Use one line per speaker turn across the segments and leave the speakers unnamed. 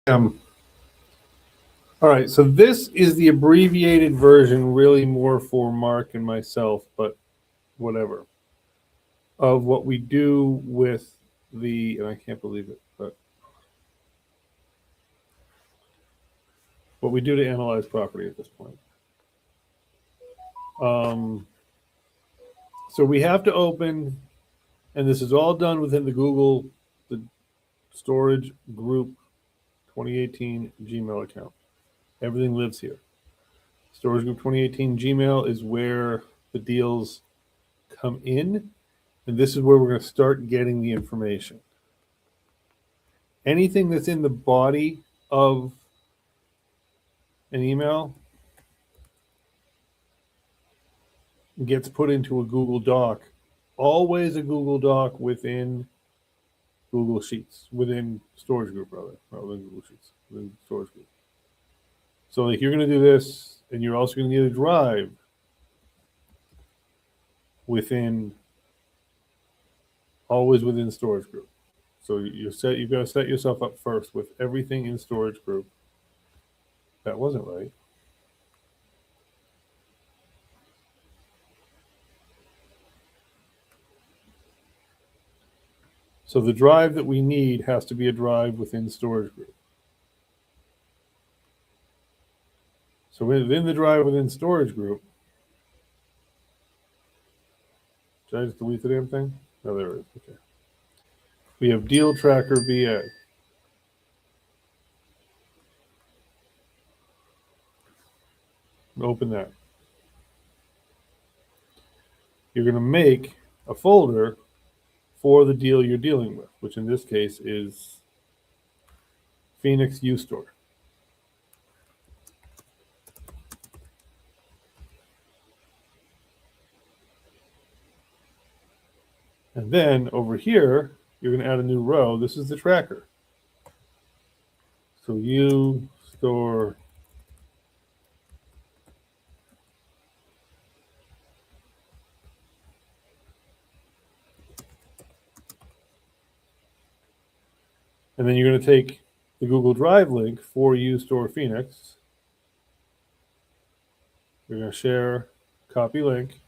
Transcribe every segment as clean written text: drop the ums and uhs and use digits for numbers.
All right, so this is the abbreviated version, really more for Mark and myself, but whatever, of what we do with and I can't believe it, but what we do to analyze property at this point. So we have to open, and this is all done within the storage group 2018 Gmail account. Everything lives here. Storage group 2018 Gmail is where the deals come in, and this is where we're going to start getting the information. Anything that's in the body of an email gets put into a Google Doc, always a Google Doc within Google Sheets, within Storage Group, rather than Google Sheets, within Storage Group. So, like, you're going to do this, and you're also going to need a drive always within Storage Group. So you've got to set yourself up first with everything in Storage Group. That wasn't right. So the drive that we need has to be a drive within Storage Group. So within the drive within Storage Group, did I just delete the damn thing? Oh, there it is. Okay. We have Deal Tracker VA. Open that. You're going to make a folder for the deal you're dealing with, which in this case is Phoenix U-Store. And then over here, you're going to add a new row. This is the tracker. So U-Store and then you're going to take the Google Drive link for U-Store Phoenix. You're going to share, copy link,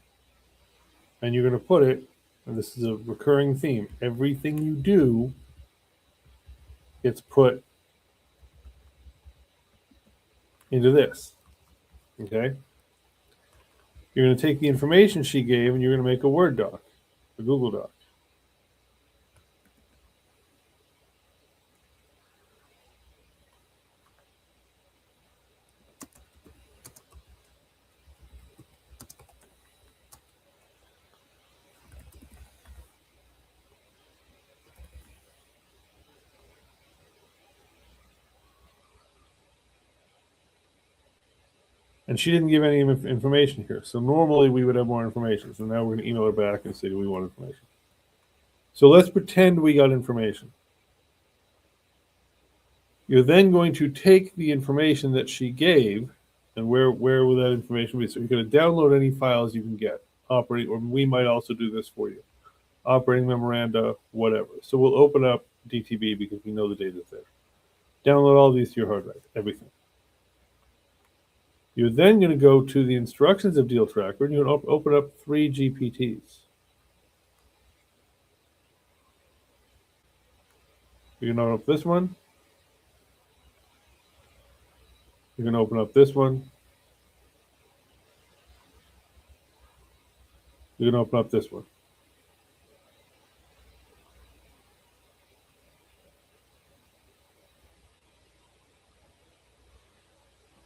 and you're going to put it, and this is a recurring theme, everything you do gets put into this, okay? You're going to take the information she gave and you're going to make a Word doc, a Google Doc. And she didn't give any information here. So normally we would have more information. So now we're going to email her back and say, do we want information? So let's pretend we got information. You're then going to take the information that she gave, and where will that information be? So you're going to download any files you can get, or we might also do this for you. Operating memoranda, whatever. So we'll open up DTB because we know the data's there. Download all these to your hard drive, everything. You're then going to go to the instructions of Deal Tracker, and you're going to open up 3 GPTs. You're going to open up this one. You're going to open up this one. You're going to open up this one.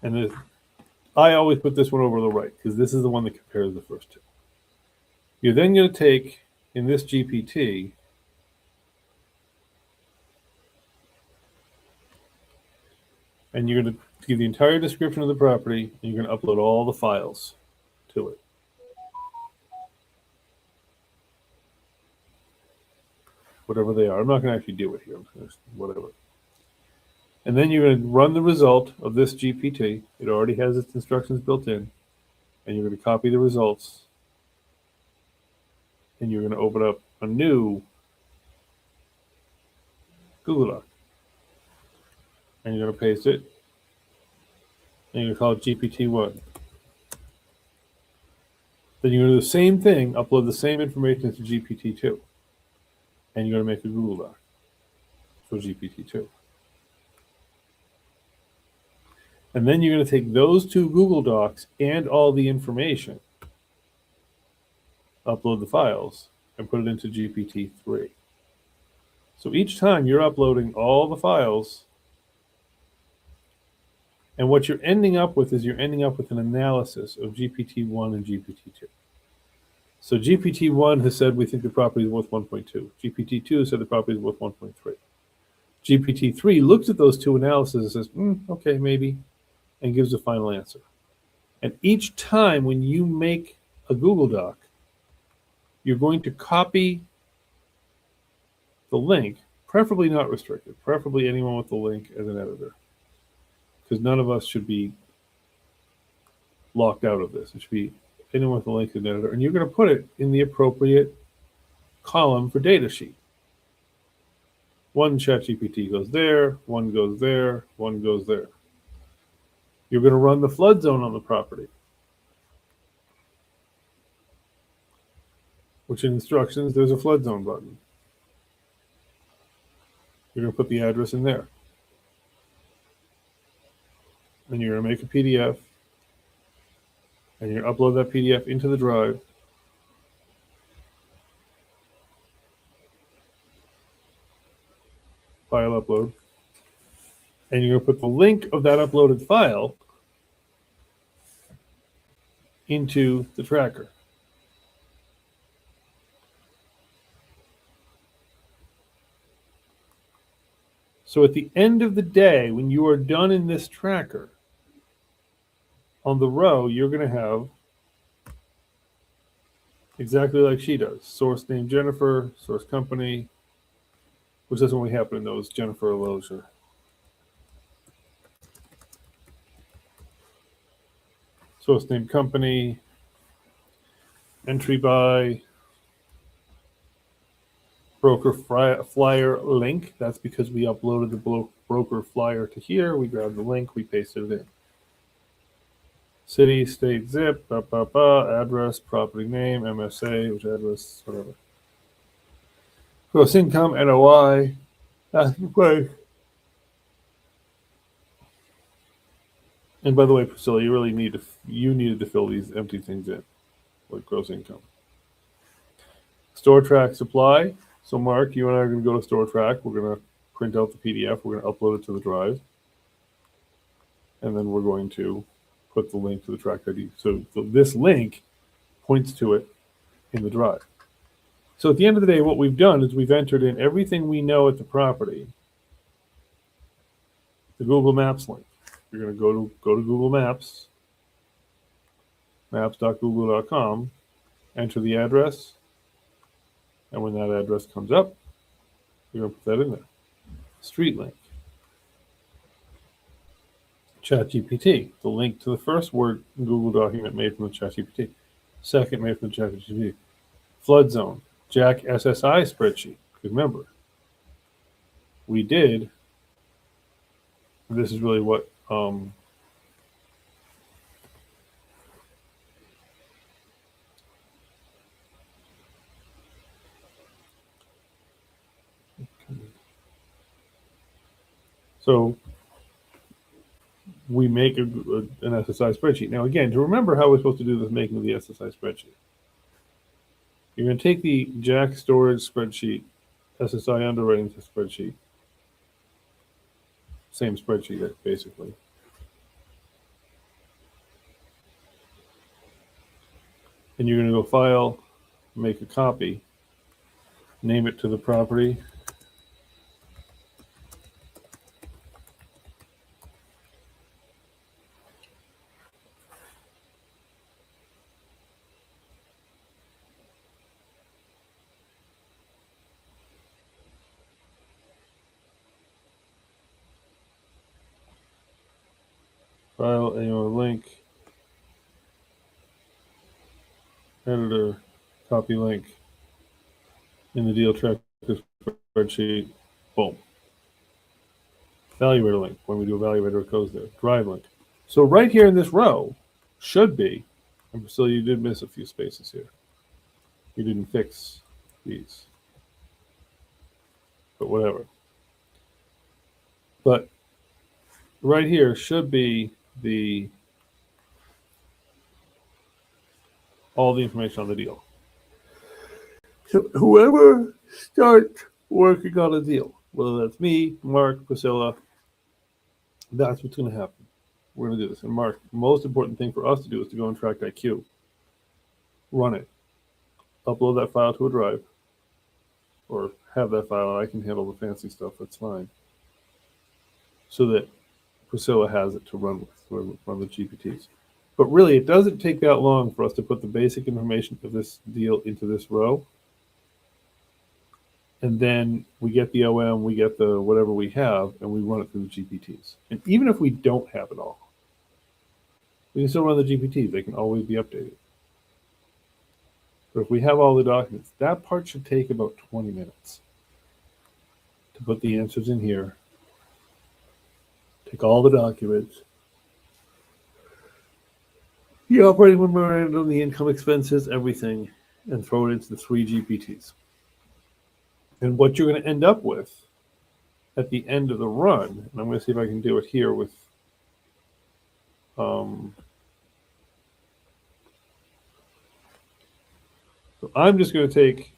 And I always put this one over the right because this is the one that compares the first two. You're then going to take, in this GPT, and you're going to give the entire description of the property, and you're going to upload all the files to it. Whatever they are. I'm not going to actually do it here. I'm just whatever. And then you're going to run the result of this GPT. It already has its instructions built in. And you're going to copy the results. And you're going to open up a new Google Doc. and you're going to paste it, and you're going to call it GPT-1. Then you're going to do the same thing, upload the same information to GPT-2, and you're going to make a Google Doc for GPT-2. And then you're going to take those two Google Docs and all the information, upload the files, and put it into GPT-3. So each time you're uploading all the files, and what you're ending up with is you're ending up with an analysis of GPT-1 and GPT-2. So GPT-1 has said we think the property is worth 1.2. GPT-2 said the property is worth 1.3. GPT-3 looks at those two analyses and says, okay, maybe, and gives a final answer. And each time when you make a Google Doc, you're going to copy the link, preferably not restricted, preferably anyone with the link as an editor, because none of us should be locked out of this. It should be anyone with the link as an editor, and you're going to put it in the appropriate column for data sheet. One ChatGPT goes there, one goes there, one goes there. You're going to run the flood zone on the property, which in instructions, there's a flood zone button. You're going to put the address in there. And you're going to make a PDF, and you're going to upload that PDF into the drive. File upload. And you're going to put the link of that uploaded file into the tracker. So at the end of the day, when you are done in this tracker, on the row, you're going to have exactly like she does. Source name Jennifer, source company, which doesn't really happen in those, Jennifer Aloja. Source name company, entry by, broker flyer link. That's because we uploaded the broker flyer to here. We grabbed the link, we pasted it in. City, state, zip, address, property name, MSA, which address, whatever. Gross income, NOI, asking price. And by the way, Priscilla, you really needed to fill these empty things in, like gross income. Store track supply. So Mark, you and I are going to go to Store Track. We're going to print out the PDF. We're going to upload it to the drive. And then we're going to put the link to the track ID. So this link points to it in the drive. So at the end of the day, what we've done is we've entered in everything we know at the property. The Google Maps link. You're going to go to Google Maps, maps.google.com, enter the address, and when that address comes up, you're going to put that in there. Street link. ChatGPT, the link to the first Word Google document made from the ChatGPT. Second made from the ChatGPT. Flood zone, Jack SSI spreadsheet. Remember, we did, this is really what so we make an SSI spreadsheet. Now, again, to remember how we're supposed to do this making of the SSI spreadsheet, you're going to take the Jack storage spreadsheet, SSI underwriting spreadsheet, same spreadsheet, basically. And you're going to go File, make a copy, name it to the property. File, annual link, editor, copy link, in the deal tracker spreadsheet, boom. Evaluator link. When we do evaluator, it goes there. Drive link. So right here in this row should be, and Priscilla, you did miss a few spaces here. You didn't fix these, but whatever. But right here should be all the information on the deal. So whoever starts working on a deal, whether that's me, Mark, Priscilla, that's what's going to happen. We're going to do this. And Mark, the most important thing for us to do is to go on Tract IQ, run it, upload that file to a drive, or have that file. I can handle the fancy stuff. That's fine. So that Priscilla has it to run with, to run the GPTs. But really, it doesn't take that long for us to put the basic information of this deal into this row. And then we get the OM, we get the whatever we have, and we run it through the GPTs. And even if we don't have it all, we can still run the GPTs. They can always be updated. But if we have all the documents, that part should take about 20 minutes to put the answers in here, take all the documents, the operating memorandum, the income expenses, everything, and throw it into the 3 GPTs. And what you're going to end up with at the end of the run, and I'm going to see if I can do it here with so I'm just going to take,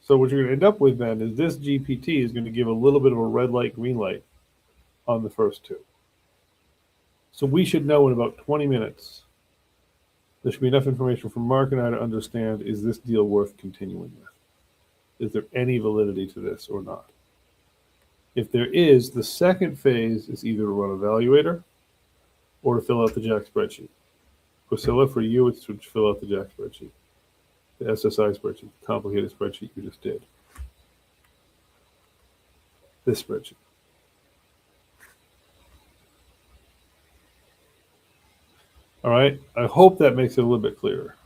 so what you're going to end up with then is this GPT is going to give a little bit of a red light, green light on the first 2. So we should know in about 20 minutes, there should be enough information for Mark and I to understand, is this deal worth continuing with? Is there any validity to this or not? If there is, the second phase is either to run Evaluator or to fill out the JAX spreadsheet. Priscilla, for you, it's to fill out the JAX spreadsheet, the SSI spreadsheet, the complicated spreadsheet you just did. This spreadsheet. All right, I hope that makes it a little bit clearer.